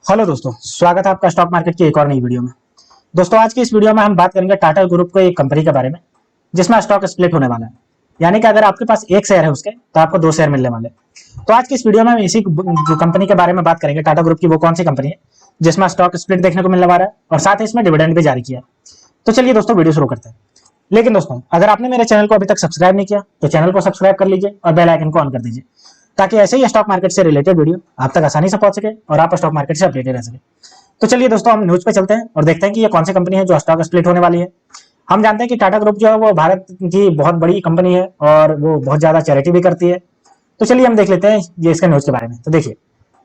Hello दोस्तों, स्वागत है आपका स्टॉक मार्केट की एक और नई वीडियो में। दोस्तों, आज की इस वीडियो में हम बात करेंगे टाटा ग्रुप को एक कंपनी के बारे में जिसमें स्टॉक स्प्लिट होने वाला है। यानी कि अगर आपके पास एक शेयर है उसके तो आपको दो शेयर मिलने वाले हैं। तो आज की इस वीडियो में हम इसी कंपनी के बारे में बात करेंगे। टाटा ग्रुप की वो कौन सी कंपनी है जिसमें स्टॉक स्प्लिट देखने को मिलने वाला है और साथ ही इसमें डिविडेंड भी जारी किया है। तो चलिए दोस्तों, वीडियो शुरू करते हैं। लेकिन दोस्तों, अगर आपने मेरे चैनल को अभी तक सब्सक्राइब नहीं किया तो चैनल को सब्सक्राइब कर लीजिए और बेल आइकन को ऑन कर दीजिए, ताकि ऐसे ही स्टॉक मार्केट से रिलेटेड वीडियो आप तक आसानी से पहुंच सके और आप स्टॉक मार्केट से अपडेटेड रह सके। तो चलिए दोस्तों, हम न्यूज पे चलते हैं और देखते हैं कि ये कौन सी कंपनी है जो स्टॉक स्प्लिट होने वाली है। हम जानते हैं कि टाटा ग्रुप जो है वो भारत की बहुत बड़ी कंपनी है और वो बहुत ज्यादा चैरिटी भी करती है। तो चलिए हम देख लेते हैं ये इसके न्यूज के बारे में। तो देखिए,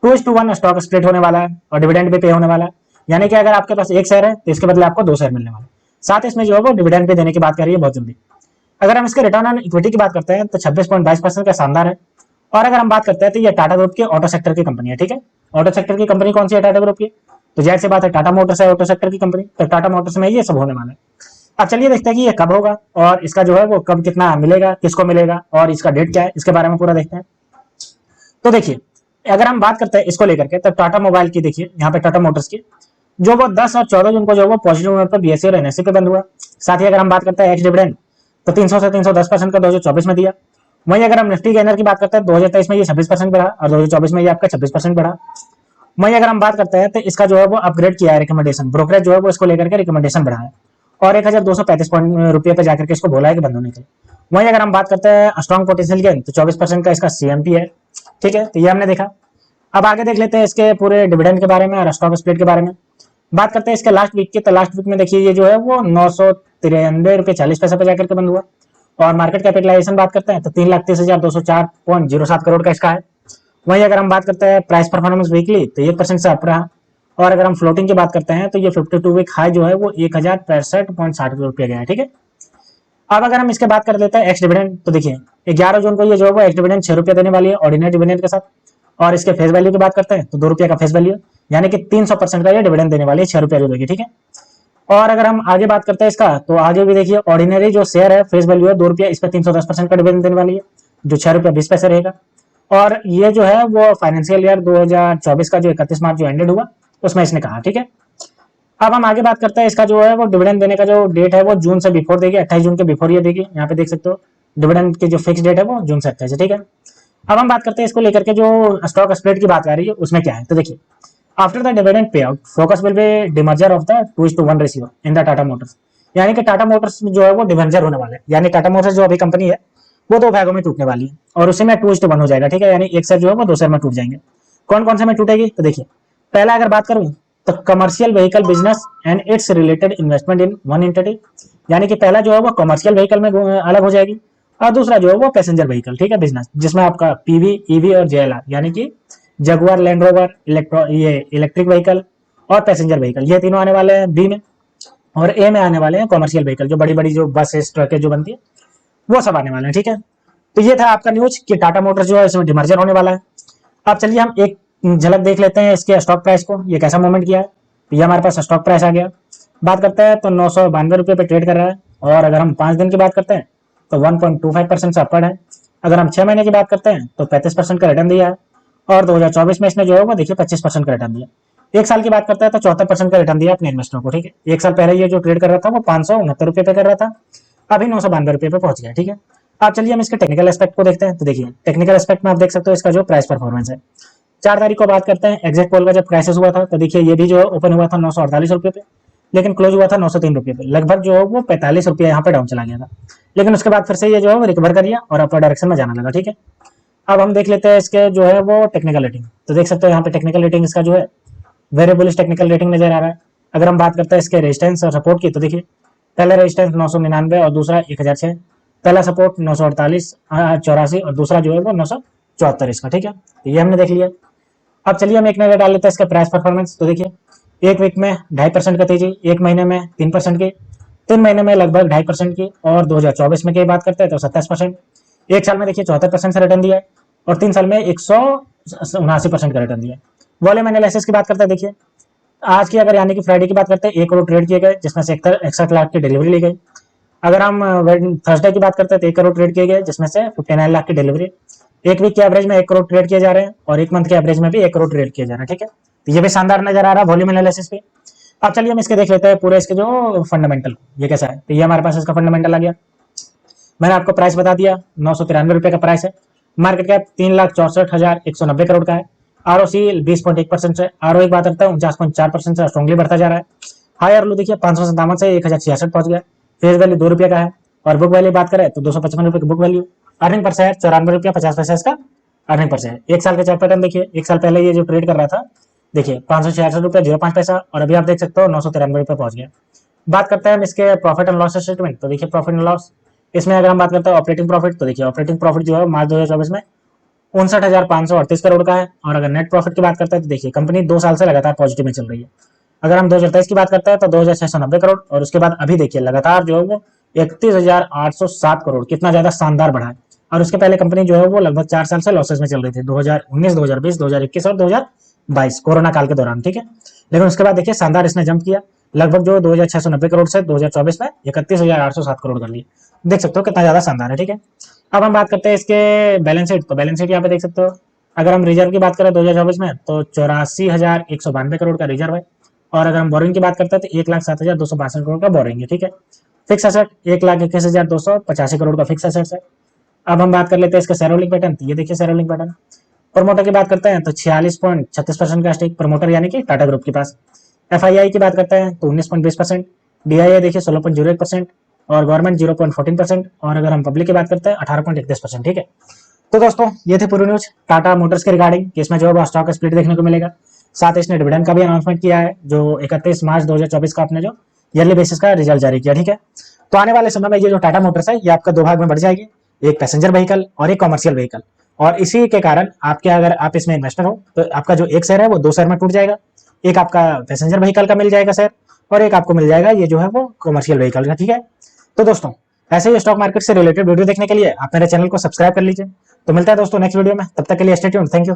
2:1 स्टॉक स्प्लिट होने वाला है और डिविडेंड भी पे होने वाला है। यानी कि अगर आपके पास एक शेयर है तो इसके बदले आपको दो शेयर मिलने वाले। साथ इसमें जो है वो डिविडेंड पे देने की बात कर रही है बहुत जल्दी। अगर हम इसके रिटर्न ऑन इक्विटी की बात करते हैं तो 26.22% का शानदार है। और अगर हम बात करते हैं तो ये टाटा ग्रुप की ऑटो सेक्टर की कंपनी है। ठीक है, ऑटो सेक्टर की कंपनी कौन सी है टाटा ग्रुप की? तो जाहिर सी बात है, टाटा मोटर्स है ऑटो सेक्टर की कंपनी। तो टाटा मोटर्स में ये सब होने वाला है। अब चलिए देखते हैं कि ये कब होगा और इसका जो है वो कब कितना मिलेगा, किसको मिलेगा और इसका डेट क्या है, इसके बारे में पूरा देखते हैं। तो देखिए, अगर हम बात करते हैं इसको लेकर के, तो टाटा मोबाइल की देखिए, यहाँ पे टाटा मोटर्स की जो वो 10 और 14 जून को जो वो पॉजिटिव नोट पर बीएसई और एनएसई पे बंद हुआ। साथ ही अगर हम बात करते हैं एक्स डिविडेंड, तो 300 से 310% का 2024 में दिया। वहीं अगर हम निफ्टी गेनर की बात करते हैं, 2023 में ये 26% बढ़ा और 2024 में ये आपका 26% बढ़ा। वहीं अगर हम बात करते हैं तो इसका जो है वो अपग्रेड किया है, रिकमेंडेशन ब्रोकरेज जो है वो इसको लेकर के रिकमेंडेशन बढ़ाया और 1235 रुपये पे जाकर के इसको बोला है कि बंद होने के लिए। वहीं अगर हम बात करते हैं स्ट्रॉन्ग पोटेंशियल गेन, तो 24% का इसका सीएमपी है। ठीक है, तो ये हमने देखा। अब आगे देख लेते हैं इसके पूरे डिविडेंड के बारे में और स्टॉक स्प्लिट के बारे में। बात करते हैं इसके लास्ट वीक की, तो लास्ट वीक में देखिए ये जो है वो 993 रुपये 40 पैसे पे जाकर के बंद हुआ। और मार्केट कैपिटलाइजेशन बात करते हैं तो 3,30,204.07 करोड़ का इसका है। वहीं अगर हम बात करते हैं प्राइस परफॉर्मेंस वीकली, तो 1% से अप रहा। और अगर हम फ्लोटिंग की बात करते हैं तो ये 52 वीक हाई जो है वो 1,065.60 करोड़ पे गया है। ठीक है, अब अगर हम इसके बात कर लेते हैं एक्स डिविडेंड, तो देखिए 11 जून को ये जो है वो एक्स डिविडेंड 6 रुपये देने वाली है ऑर्डिनरी डिविडेंड के साथ। और इसके फेस वैल्यू की बात करते हैं तो 2 रुपये का फेस वैल्यू, यानी कि 300% का ये डिविडेंड देने वाली है, 6 रुपये जो देगी। ठीक है, और अगर हम आगे बात करते हैं इसका, तो आगे भी देखिए ऑर्डिनरी जो शेयर है फेस वैल्यू है 2 रुपये, इस पर 310% का डिविडेंड देने वाली है जो 6 रुपये 20 पैसे रहेगा। और ये जो है वो फाइनेंशियल ईयर 2024 का जो 31 मार्च जो एंडेड हुआ उसमें इसने कहा। ठीक है, अब हम आगे बात करते हैं इसका जो है वो डिविडेंड देने का जो डेट है वो जून से बिफोर देगी, 28 जून के बिफोर ये देगी। यहाँ पे देख सकते हो डिविडेंड की जो फिक्स डेट है वो जून से 28 है। ठीक है, अब हम बात करते हैं इसको लेकर के जो स्टॉक स्प्लिट की बात आ रही है उसमें क्या है। तो देखिए, after the dividend pay out focus will be demerger of the 2:1 ratio in the Tata Motors. यानी कि टाटा मोटर्स जो है वो डिमर्जर होने वाला है, यानी टाटा मोटर्स जो अभी कंपनी है वो दो भागों में टूटने वाली है और उसी में 2:1 हो जाएगा। ठीक है, यानी एक शेयर जो है वो दो शेयर में टूट जाएंगे। कौन कौन से में टूटेगी? तो देखिए, पहला अगर बात करूं तो commercial vehicle business and it's related investment in one entity. यानी कि पहला जो है वो कमर्शियल व्हीकल में अलग हो जाएगी और दूसरा जो है वो पैसेंजर व्हीकल, ठीक है, बिजनेस, जिसमें आपका पीवी, ईवी और जेएलआर, यानी कि जगुआर, लैंड रोवर, ये इलेक्ट्रिक व्हीकल और पैसेंजर व्हीकल, ये तीनों आने वाले हैं बी में। और ए में आने वाले हैं कमर्शियल व्हीकल, जो बड़ी बड़ी जो बसेस ट्रकें जो बनती है वो सब आने वाले हैं। ठीक है, तो ये था आपका न्यूज कि टाटा मोटर्स जो है इसमें डिमर्जर होने वाला है। अब चलिए हम एक झलक देख लेते हैं इसके स्टॉक प्राइस को, ये कैसा मूवमेंट किया है। तो ये हमारे पास स्टॉक प्राइस आ गया। बात करते हैं तो 992 रुपये पे ट्रेड कर रहा है। और अगर हम 5 दिन की बात करते हैं तो 1.25% से अपवर्ड है। अगर हम 6 महीने की बात करते हैं तो 35% का रिटर्न दिया है। और 2024 में इसने जो है वो देखिए 25% का रिटर्न दिया। एक साल की बात करते हैं तो 74% का रिटर्न दिया अपने इन्वेस्टरों को। ठीक है, एक साल पहले ये जो ट्रेड कर रहा था वो 569 रुपये पे कर रहा था, अभी 992 रुपये पे पहुंच गया। ठीक है, अब चलिए हम इसके टेक्निकल एस्पेक्ट को देखते हैं। तो देखिए, टेक्निकल एस्पेक्ट में आप देख सकते हो इसका जो प्राइस परफॉर्मेंस है। 4 तारीख को बात करते हैं एग्जैक्ट पोल का जब क्राइसिस हुआ था, तो देखिए ये भी जो ओपन हुआ था 948 रुपये पे, लेकिन क्लोज हुआ था 903 रुपये पे। लगभग जो है वो 45 रुपये यहाँ पे डाउन चला गया था, लेकिन उसके बाद फिर से ये जो है वो रिकवर कर लिया और अपर डायरेक्शन में जाना लगा। ठीक है, अब हम देख लेते हैं इसके जो है वो टेक्निकल रेटिंग। तो देख सकते हो यहाँ पे टेक्निकल रेटिंग इसका जो है वेरी बुलिश टेक्निकल रेटिंग नजर आ रहा है। अगर हम बात करते हैं इसके रेजिस्टेंस और सपोर्ट की, तो देखिए पहला रेजिस्टेंस 999 और दूसरा 1006। पहला सपोर्ट 948 84 और दूसरा जो है वो 974 इसका। ठीक है, तो ये हमने देख लिया। अब चलिए हम एक नजर डाल लेते हैं इसका प्राइस परफॉर्मेंस। तो देखिए, एक वीक में 2.5% का तेजी, एक महीने में 3% की, 3 महीने में लगभग 2.5% की, और 2024 में की बात करते हैं तो 27%। एक साल में देखिए 74% से रिटर्न दिया है और 3 साल में 179% का रिटर्न दिया है। वॉल्यूम एनालिसिस की बात करते हैं, देखिए आज की अगर यानी कि फ्राइडे की बात करते हैं 1 करोड़ ट्रेड किए गए, जिसमें से 61 लाख की डिलीवरी ली गई। अगर हम थर्सडे की बात करते हैं तो 1 करोड़ ट्रेड किए गए, जिसमें से 59 लाख की डिलीवरी। एक वीक के एवरेज में 1 करोड़ ट्रेड किए जा रहे हैं और एक मंथ के एवरेज में भी 1 करोड़ ट्रेड किए जा रहे हैं, ठीक है। तो ये भी शानदार नजर आ रहा है वॉल्यूम एनालिसिस पे। अब चलिए हम इसके देख लेते हैं पूरे इसके जो फंडामेंटल, ये कैसा है। तो ये हमारे पास इसका फंडामेंटल आ गया। मैंने आपको प्राइस बता दिया, 993 रुपए का प्राइस है। मार्केट कैप 3,64,190 करोड़ का है। आरओसी 20.1% से, आरओ एक बात करता है 49.4% से स्ट्रॉन्गली बढ़ता जा रहा है। हाई आर लो देखिए 557 से 1066 पहुंच गया। फेस वैल्यू 2 रुपये का है और बुक वैल्यू बात करें तो 255 रुपये की book value. Earning per share 94 रुपया 50 पैसे इसका अर्निंग पर शेयर। एक साल का चार्ट पैटर्न देखिए, एक साल पहले ये जो ट्रेड कर रहा था देखिए 566 रुपये 05 पैसा और अभी आप देख सकते हो 993 रुपये पहुंच गया। बात करते हैं हम इसके प्रॉफिट एंड लॉस स्टेटमेंट। तो देखिए प्रॉफिट एंड लॉस, इसमें अगर हम बात करते हैं ऑपरेटिंग प्रॉफिट, तो देखिए ऑपरेटिंग प्रॉफिट जो है मार्च 2024 में 59,538 करोड़ का है। और अगर नेट प्रॉफिट की बात करते हैं तो देखिए कंपनी 2 साल से लगातार पॉजिटिव में चल रही है। अगर हम 2023 की बात करते हैं तो 2,690 करोड़ और उसके बाद अभी देखिए लगातार जो है वो 31,807 करोड़, कितना ज्यादा शानदार बढ़ा है। और उसके पहले कंपनी जो है वो लगभग 4 साल से लॉसेस में चल रही थी, 2019, 2020, 2021 और 2022 कोरोना काल के दौरान, ठीक है। लेकिन उसके बाद देखिए शानदार इसने जंप किया, लगभग जो 2,690 करोड़ से 2024 में 31,807 करोड़ कर लिए। देख सकते हो कितना ज्यादा शानदार है, ठीक है। अब हम बात करते हैं इसके बैलेंस शीट। तो बैलेंस शीट यहाँ पे देख सकते हो। अगर हम रिजर्व की बात करें 2024 में तो 84,192 करोड़ का रिजर्व है। और अगर हम बोरिंग की बात करते हैं तो 1,07,262 करोड़ का बोरिंग है, ठीक है। फिक्स एसेट 1,21,285 करोड़ का फिक्स एसेट है। अब हम बात कर लेते हैं इसका शेयर होल्डिंग पैटर्न। तो ये देखिए शेयर होल्डिंग पैटर्न। प्रमोटर की बात करते हैं तो 46.36% का स्टेक प्रमोटर यानी कि टाटा ग्रुप के पास। एफआईआई की बात करते हैं तो 19.20%। डीआईए देखिए 16.01% और गवर्नमेंट 0.14%। और अगर हम पब्लिक की बात करते हैं 18.31%, ठीक है। तो दोस्तों ये थे पूरी न्यूज टाटा मोटर्स के रिगार्डिंग कि इसमें जो है स्टॉक स्प्लिट देखने को मिलेगा। साथ ही इसने डिविडेंड का भी अनाउंसमेंट किया है जो 31 मार्च 2024 का अपने जो ईयरली बेसिस का रिजल्ट जारी किया, ठीक है। तो आने वाले समय में ये जो टाटा मोटर्स है ये आपका 2 भाग में बढ़ जाएगी, एक पैसेंजर व्हीकल और एक कॉमर्शियल व्हीकल। और इसी के कारण आपके अगर आप इसमें इन्वेस्टर हो तो आपका जो एक शेयर है वो 2 शेयर में टूट जाएगा। एक आपका पैसेंजर व्हीकल का मिल जाएगा शेयर और एक आपको मिल जाएगा ये जो है वो कॉमर्शियल व्हीकल का, ठीक है। तो दोस्तों ऐसे ही स्टॉक मार्केट से रिलेटेड वीडियो देखने के लिए आप मेरे चैनल को सब्सक्राइब कर लीजिए। तो मिलता है दोस्तों नेक्स्ट वीडियो में, तब तक के लिए स्टे ट्यून्ड, थैंक यू।